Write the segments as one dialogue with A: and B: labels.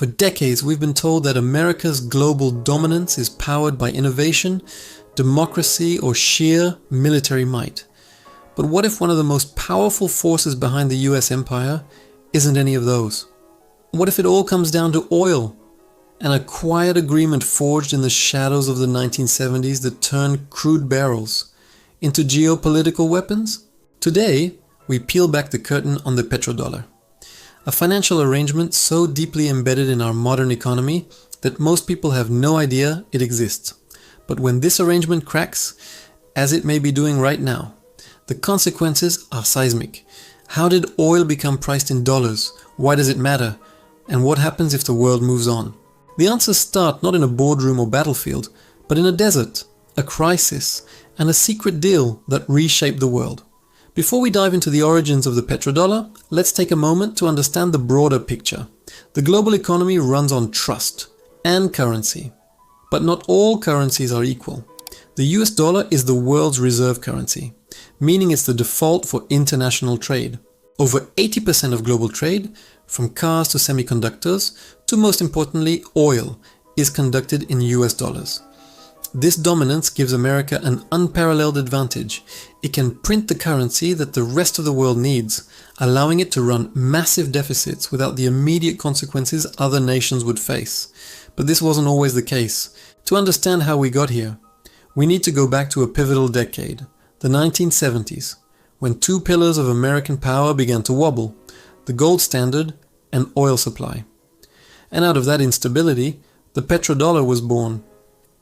A: For decades, we've been told that America's global dominance is powered by innovation, democracy, or sheer military might. But what if one of the most powerful forces behind the US empire isn't any of those? What if it all comes down to oil and a quiet agreement forged in the shadows of the 1970s that turned crude barrels into geopolitical weapons? Today, we peel back the curtain on the petrodollar, a financial arrangement so deeply embedded in our modern economy that most people have no idea it exists. But when this arrangement cracks, as it may be doing right now, the consequences are seismic. How did oil become priced in dollars? Why does it matter? And what happens if the world moves on? The answers start not in a boardroom or battlefield, but in a desert, a crisis, and a secret deal that reshaped the world. Before we dive into the origins of the petrodollar, let's take a moment to understand the broader picture. The global economy runs on trust and currency. But not all currencies are equal. The US dollar is the world's reserve currency, meaning it's the default for international trade. Over 80% of global trade, from cars to semiconductors, to most importantly oil, is conducted in US dollars. This dominance gives America an unparalleled advantage. It can print the currency that the rest of the world needs, allowing it to run massive deficits without the immediate consequences other nations would face. But this wasn't always the case. To understand how we got here, we need to go back to a pivotal decade, the 1970s, when two pillars of American power began to wobble, the gold standard and oil supply. And out of that instability, the petrodollar was born.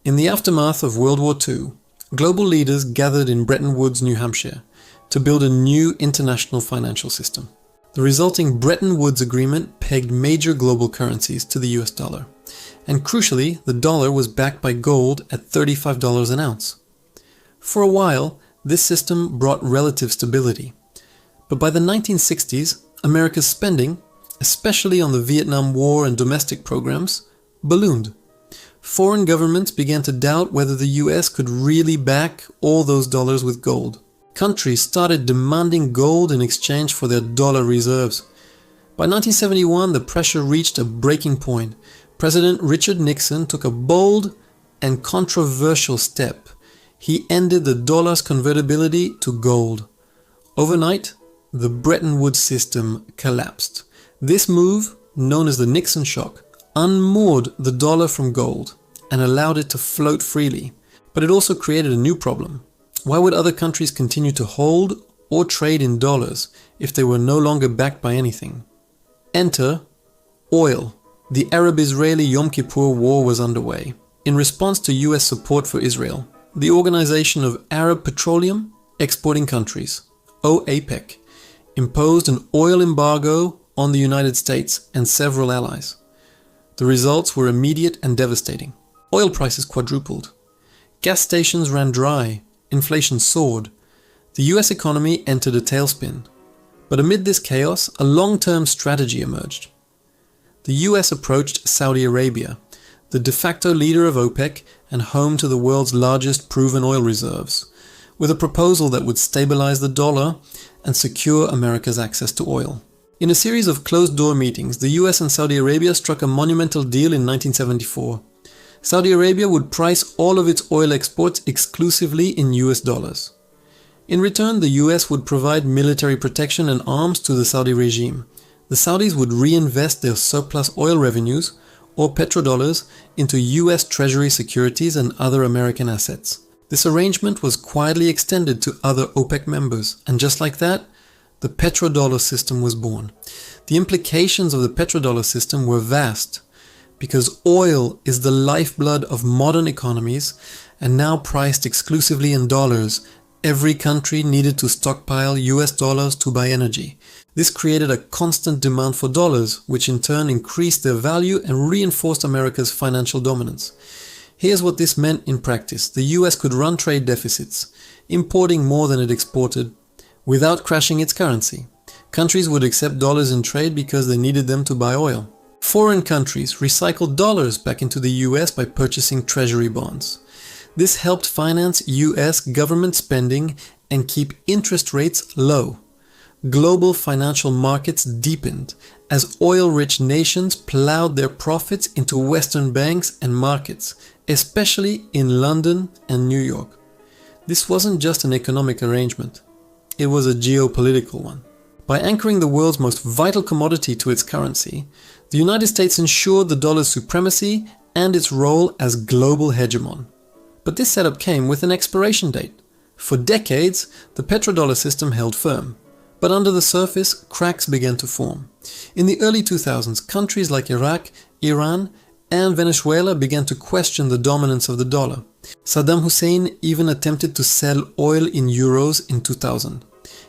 A: In the aftermath of World War II, global leaders gathered in Bretton Woods, New Hampshire, to build a new international financial system. The resulting Bretton Woods Agreement pegged major global currencies to the US dollar. And crucially, the dollar was backed by gold at $35 an ounce. For a while, this system brought relative stability. But by the 1960s, America's spending, especially on the Vietnam War and domestic programs, ballooned. Foreign governments began to doubt whether the US could really back all those dollars with gold. Countries started demanding gold in exchange for their dollar reserves. By 1971, the pressure reached a breaking point. President Richard Nixon took a bold and controversial step. He ended the dollar's convertibility to gold. Overnight, the Bretton Woods system collapsed. This move, known as the Nixon shock, unmoored the dollar from gold and allowed it to float freely. But it also created a new problem. Why would other countries continue to hold or trade in dollars if they were no longer backed by anything? Enter oil. The Arab-Israeli Yom Kippur War was underway. In response to US support for Israel, the Organization of Arab Petroleum Exporting Countries, OPEC, imposed an oil embargo on the United States and several allies. The results were immediate and devastating. Oil prices quadrupled. Gas stations ran dry. Inflation soared. The US economy entered a tailspin. But amid this chaos, a long-term strategy emerged. The US approached Saudi Arabia, the de facto leader of OPEC and home to the world's largest proven oil reserves, with a proposal that would stabilize the dollar and secure America's access to oil. In a series of closed-door meetings, the US and Saudi Arabia struck a monumental deal in 1974. Saudi Arabia would price all of its oil exports exclusively in US dollars. In return, the US would provide military protection and arms to the Saudi regime. The Saudis would reinvest their surplus oil revenues, or petrodollars, into US Treasury securities and other American assets. This arrangement was quietly extended to other OPEC members, and just like that, the petrodollar system was born. The implications of the petrodollar system were vast, because oil is the lifeblood of modern economies, and now priced exclusively in dollars, every country needed to stockpile US dollars to buy energy. This created a constant demand for dollars, which in turn increased their value and reinforced America's financial dominance. Here's what this meant in practice. The US could run trade deficits, importing more than it exported, without crashing its currency. Countries would accept dollars in trade because they needed them to buy oil. Foreign countries recycled dollars back into the US by purchasing treasury bonds. This helped finance US government spending and keep interest rates low. global financial markets deepened as oil-rich nations plowed their profits into Western banks and markets, especially in London and New York. This wasn't just an economic arrangement, it was a geopolitical one. By anchoring the world's most vital commodity to its currency, the United States ensured the dollar's supremacy and its role as global hegemon. But this setup came with an expiration date. For decades, the petrodollar system held firm. But under the surface, cracks began to form. In the early 2000s, countries like Iraq, Iran, and Venezuela began to question the dominance of the dollar. Saddam Hussein even attempted to sell oil in euros in 2000.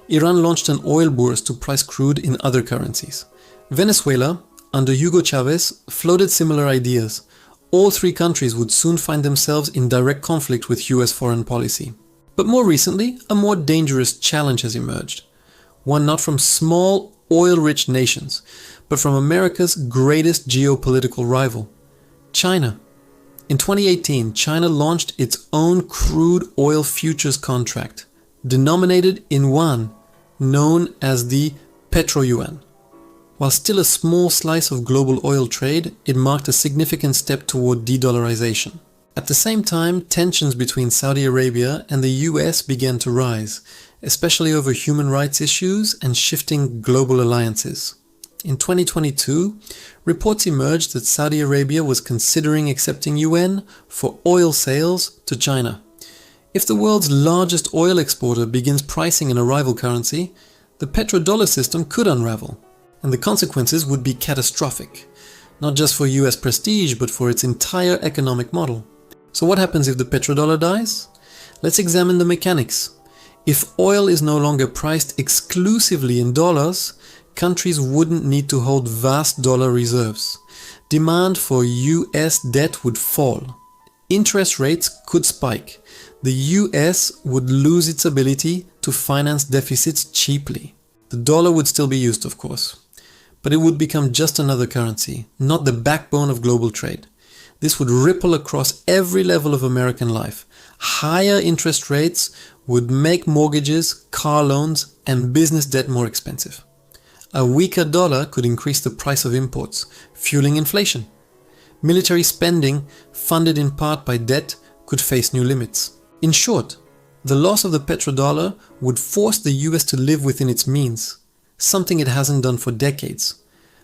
A: Iran launched an oil bourse to price crude in other currencies. Venezuela, under Hugo Chavez, floated similar ideas. All three countries would soon find themselves in direct conflict with US foreign policy. But more recently, a more dangerous challenge has emerged. One not from small, oil-rich nations, but from America's greatest geopolitical rival, China. In 2018, China launched its own crude oil futures contract, denominated in yuan, known as the petro-yuan. While still a small slice of global oil trade, it marked a significant step toward de-dollarization. At the same time, tensions between Saudi Arabia and the US began to rise, especially over human rights issues and shifting global alliances. In 2022, reports emerged that Saudi Arabia was considering accepting yuan for oil sales to China. If the world's largest oil exporter begins pricing in a rival currency, the petrodollar system could unravel, and the consequences would be catastrophic, not just for US prestige, but for its entire economic model. So what happens if the petrodollar dies? Let's examine the mechanics. If oil is no longer priced exclusively in dollars, countries wouldn't need to hold vast dollar reserves. Demand for US debt would fall. Interest rates could spike. The US would lose its ability to finance deficits cheaply. The dollar would still be used, of course, but it would become just another currency, not the backbone of global trade. This would ripple across every level of American life. Higher interest rates would make mortgages, car loans, and business debt more expensive. A weaker dollar could increase the price of imports, fueling inflation. Military spending, funded in part by debt, could face new limits. In short, the loss of the petrodollar would force the US to live within its means, something it hasn't done for decades.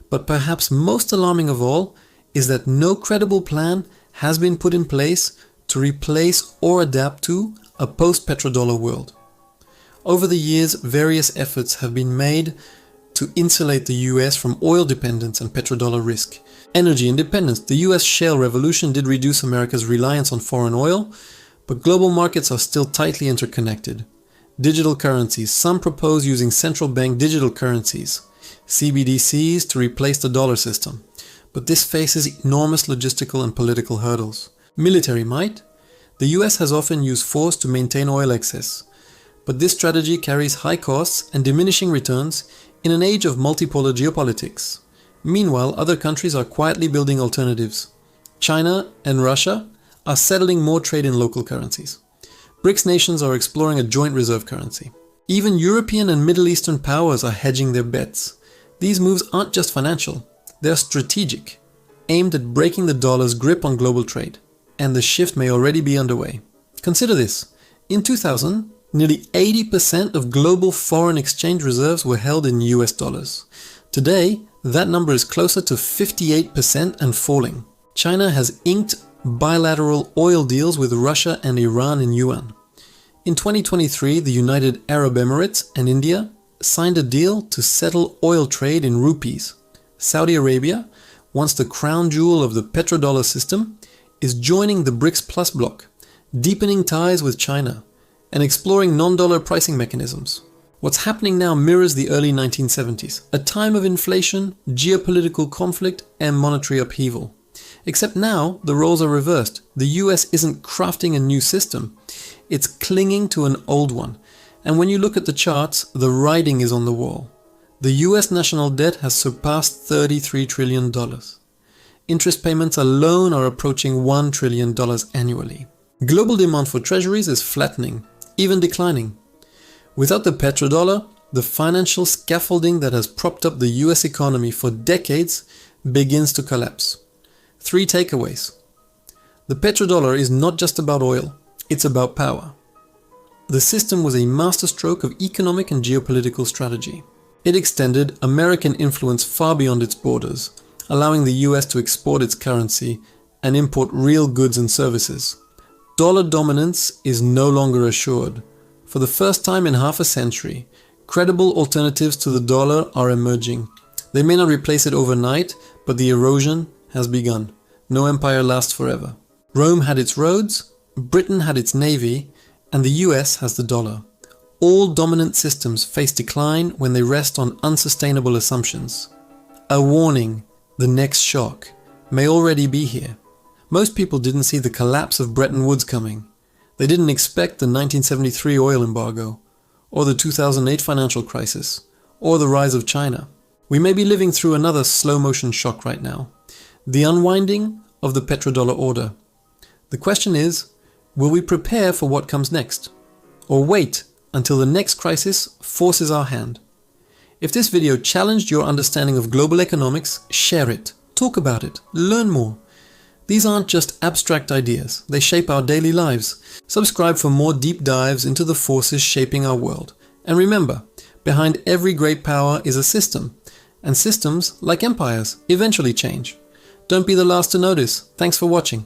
A: But perhaps most alarming of all is that no credible plan has been put in place to replace or adapt to a post-petrodollar world. Over the years, various efforts have been made to insulate the US from oil dependence and petrodollar risk. Energy independence. The US shale revolution did reduce America's reliance on foreign oil, but global markets are still tightly interconnected. Digital currencies. Some propose using central bank digital currencies, CBDCs, to replace the dollar system. But this faces enormous logistical and political hurdles. Military might. The US has often used force to maintain oil excess, but this strategy carries high costs and diminishing returns in an age of multipolar geopolitics. Meanwhile, other countries are quietly building alternatives. China and Russia are settling more trade in local currencies. BRICS nations are exploring a joint reserve currency. Even European and Middle Eastern powers are hedging their bets. These moves aren't just financial. They're strategic, aimed at breaking the dollar's grip on global trade, and the shift may already be underway. Consider this. In 2000, nearly 80% of global foreign exchange reserves were held in US dollars. Today, that number is closer to 58% and falling. China has inked bilateral oil deals with Russia and Iran in yuan. In 2023, the United Arab Emirates and India signed a deal to settle oil trade in rupees. Saudi Arabia, once the crown jewel of the petrodollar system, is joining the BRICS Plus bloc, deepening ties with China, and exploring non-dollar pricing mechanisms. What's happening now mirrors the early 1970s, a time of inflation, geopolitical conflict, and monetary upheaval. Except now, the roles are reversed. The US isn't crafting a new system, it's clinging to an old one. And when you look at the charts, the writing is on the wall. The US national debt has surpassed $33 trillion. Interest payments alone are approaching $1 trillion annually. Global demand for treasuries is flattening, even declining. Without the petrodollar, The financial scaffolding that has propped up the US economy for decades begins to collapse. 3 takeaways. The petrodollar is not just about oil, it's about power. The system was a masterstroke of economic and geopolitical strategy. It extended American influence far beyond its borders, allowing the US to export its currency and import real goods and services. Dollar dominance is no longer assured. For the first time in half a century, credible alternatives to the dollar are emerging. They may not replace it overnight, but the erosion has begun. No empire lasts forever. Rome had its roads, Britain had its navy, and the US has the dollar. All dominant systems face decline when they rest on unsustainable assumptions. A warning, the next shock, may already be here. Most people didn't see the collapse of Bretton Woods coming. They didn't expect the 1973 oil embargo, or the 2008 financial crisis, or the rise of China. We may be living through another slow-motion shock right now, the unwinding of the petrodollar order. The question is, will we prepare for what comes next? Or wait until the next crisis forces our hand? If this video challenged your understanding of global economics, share it, talk about it, learn more. These aren't just abstract ideas, they shape our daily lives. Subscribe for more deep dives into the forces shaping our world. And remember, behind every great power is a system, and systems, like empires, eventually change. Don't be the last to notice. Thanks for watching.